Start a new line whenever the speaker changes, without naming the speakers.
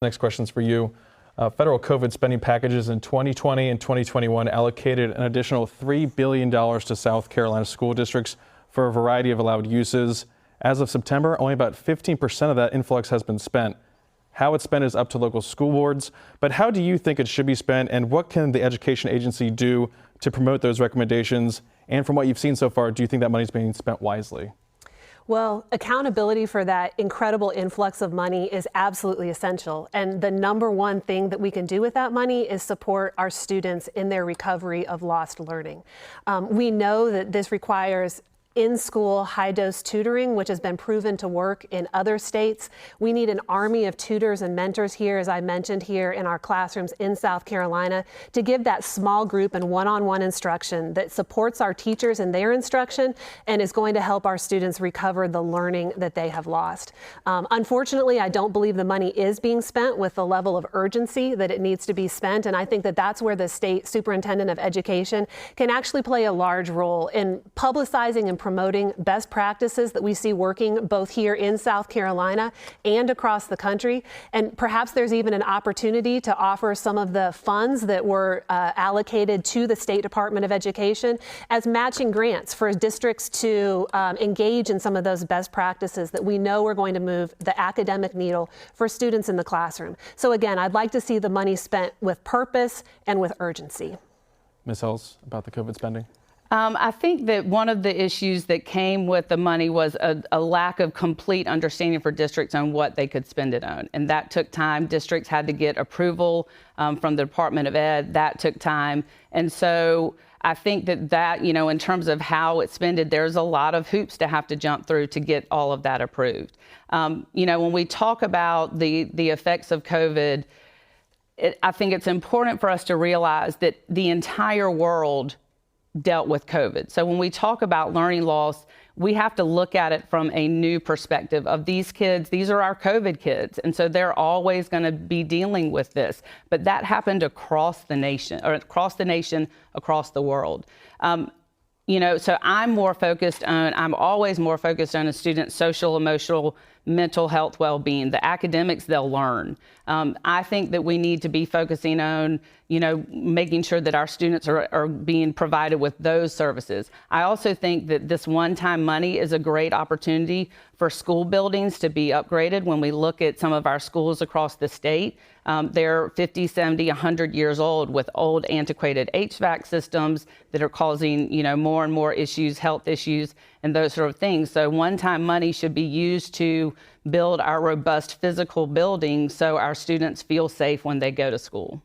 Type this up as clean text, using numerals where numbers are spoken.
Next question's for you. Federal COVID spending packages in 2020 and 2021 allocated an additional $3 billion to South Carolina school districts for a variety of allowed uses. As of September, only about 15% of that influx has been spent. How it's spent is up to local school boards, but how do you think it should be spent, and what can the education agency do to promote those recommendations? And from what you've seen so far, do you think that money is being spent wisely?
Well, accountability for that incredible influx of money is absolutely essential. And the number one thing that we can do with that money is support our students in their recovery of lost learning. We know that this requires in-school high-dose tutoring, which has been proven to work in other states. We need an army of tutors and mentors here, as I mentioned, here in our classrooms in South Carolina, to give that small group and one-on-one instruction that supports our teachers in their instruction and is going to help our students recover the learning that they have lost. Unfortunately, I don't believe the money is being spent with the level of urgency that it needs to be spent, and I think that that's where the state superintendent of education can actually play a large role in publicizing and promoting best practices that we see working both here in South Carolina and across the country. And perhaps there's even an opportunity to offer some of the funds that were allocated to the State Department of Education as matching grants for districts to engage in some of those best practices that we know are going to move the academic needle for students in the classroom. So again, I'd like to see the money spent with purpose and with urgency.
Ms. Hills, about the COVID spending?
I think that one of the issues that came with the money was a lack of complete understanding for districts on what they could spend it on. And that took time. Districts had to get approval from the Department of Ed. That took time. And so I think that, in terms of how it's spended, there's a lot of hoops to have to jump through to get all of that approved. When we talk about the effects of COVID, I think it's important for us to realize that the entire world dealt with COVID. So when we talk about learning loss, we have to look at it from a new perspective of these kids. These are our COVID kids. And so they're always going to be dealing with this. But that happened across the nation, across the world. So I'm always more focused on a student's social, emotional, mental health well-being. The academics, they'll learn. I think that we need to be focusing on, making sure that our students are being provided with those services. I also think that this one-time money is a great opportunity for school buildings to be upgraded. When we look at some of our schools across the state, they're 50, 70, 100 years old with old antiquated HVAC systems that are causing, more and more issues, health issues, and those sort of things. So one-time money should be used to build our robust physical buildings so our students feel safe when they go to school.